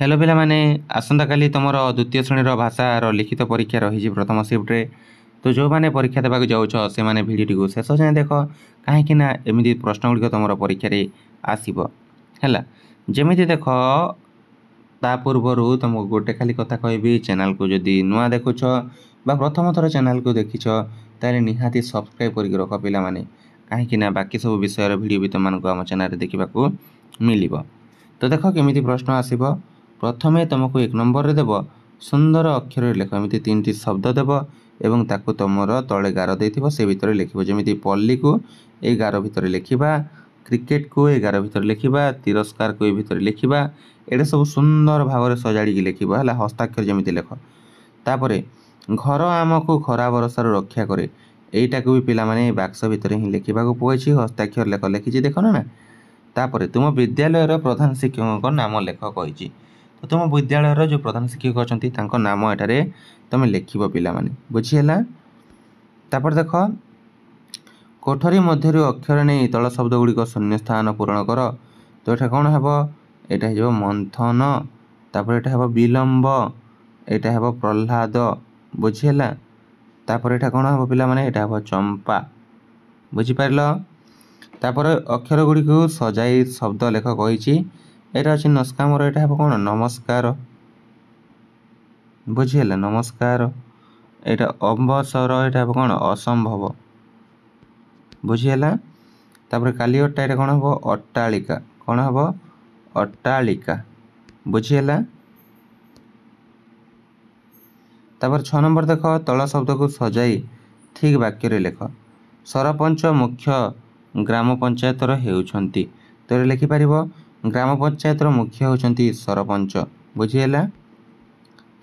Hello पिला माने आसंता काली तुमर द्वितीय श्रेणी भाषार लिखित परीक्षा रही प्रथम शिफ्ट्रे तो जो मैंने परीक्षा देवाक जाऊछ से मैंने भिडियो को शेष जाए देख कहीं एमती प्रश्न गुड़िक तुम परीक्षार आसब है जमी देख ता पूर्वर तुमको गोटे खाली कथा कहबी चैनल को जदि नुआ देखुछ बा प्रथम थर चैनल को देखिछ ताले निहाती सब्सक्राइब करके रख पिला माने कहीं बाकी सब विषय भिडियो भी तुमको आम चैनल देखा मिल तो देख केमी प्रश्न आसब प्रथमे तुमको एक नंबर रे देव सुंदर अक्षर लेख एमती तीन शब्द देव एवं ताकू तुम तले गार देथिबो से भितर लिखिबो जेमिति पल्ली को ए गार भितर लिखिबा क्रिकेट को ए गार भितर लिखिबा तिरस्कार को ए भितर लिखिबा एडे सब सुंदर भाव सजाड़ी लिखिबो हला हस्ताक्षर जेमिति लेख तापरे घर आमको खरा बरसार रक्षा करे एटा को भी पिला माने बाक्स भितर ही लिखिबा को पहुंची हस्ताक्षर लेख लिखिछि देखो ना तापरे तुम विद्यालय प्रधान शिक्षक नाम लेख कही तो तुम विद्यालय जो प्रधान शिक्षक अच्छा नाम एठारे तुम लिख पिला माने बुझीला तापर देख कोठरी मध्य अक्षर नहीं तल शब्द गुड़िक शून्य स्थान पूरण कर तो ये कौन है यहाँ मंथन तापर यहाँ है विलंब यहाँ है प्रह्लाद बुझीला तापर यहाँ कौन है पिला माने यहाँ है चंपा बुझीपार तापर अक्षर गुड़ी को सजाई शब्द लेख कही यहाँ अच्छे नस्कामर यहाँ है कौन नमस्कार बुझीला नमस्कार यहाँ अवसर यहाँ है कौन असंभव बुझीला तापर कालीटा यहाँ कौन हम अट्टालिका कौन हम अट्टालिका बुझीला तापर 6 नंबर देख तल शब्द को सजाई ठीक वाक्य लेख सरपंच मुख्य ग्राम पंचायतर होउछंती तो लिखिपार ग्राम पंचायतर मुख्य होउछंती सरपंच बुझीला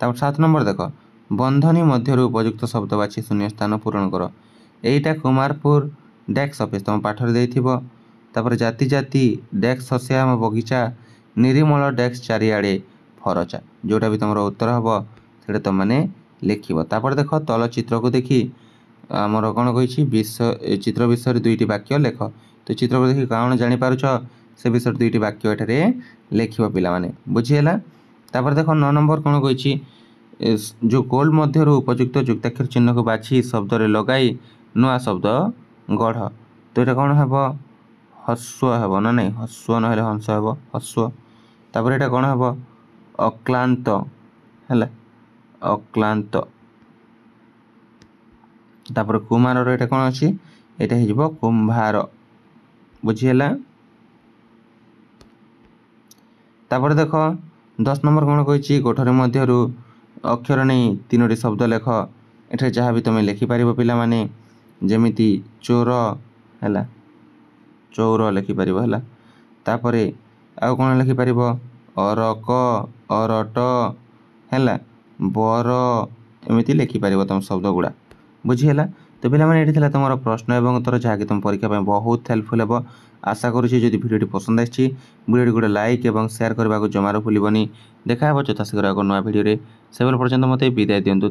तापर 7 नंबर देख बंधनी मध्य उपयुक्त शब्द बाछी शून्य स्थान पूरण कर एटा कुमारपुर डेक्स ऑफिस तुम पाठर देथिबो तापर जाति जाति डेक्स श्याम बगीचा निरीमल डेक्स चारिआडे फरचा जोटा भी तुम उत्तर हम से तुम मैंने लिखिब तापर देख तल चित्र को देखी आमर कौन कही विषय चित्र विषय दुईटी वाक्य लेख तो चित्र को देखी कौन जापर से विषय दुईटी वाक्य एठारे लिख पिला माने बुझीला तापर देख 9 नंबर कौन कही जो गोल मध्य उपयुक्त युक्ताक्षर चिन्ह को बाछी शब्द रे लगाई नुआ शब्द गढ़ तो ये कौन हम हस्व हे ना नहीं हस्व ना हंस हे हस्व तापर यहाँ कौन हम अक्लांत है अक्लांत तापर कुमार यहाँ कौन अच्छी यहाँ हो कुंभार बुझीला तापर देख 10 नंबर कौन कही कोठरी मध्य अक्षर नहीं 3टी शब्द लेख एठारे जहाँ भी तुम लिखिपार पिला माने जेमिति चोर है चौर लिखिपार है तापरे आउ कौन लिखिपार अरक अरट है बर एमती लिखिपार तुम शब्द गुड़ा बुझीला तो पिला माने ये तुम प्रश्न एवं उत्तर जहाँकि तुम परीक्षा बहुत हेल्पफुल हे आशा करुँची जदि भिडियो पसंद आसी भिडियो गोटे लाइक और शेयर करने को जमार भूलनी देखा चतुर्शीघ्र एक नुआ भिडियो से पर्यटन मत विदाय दिंतु।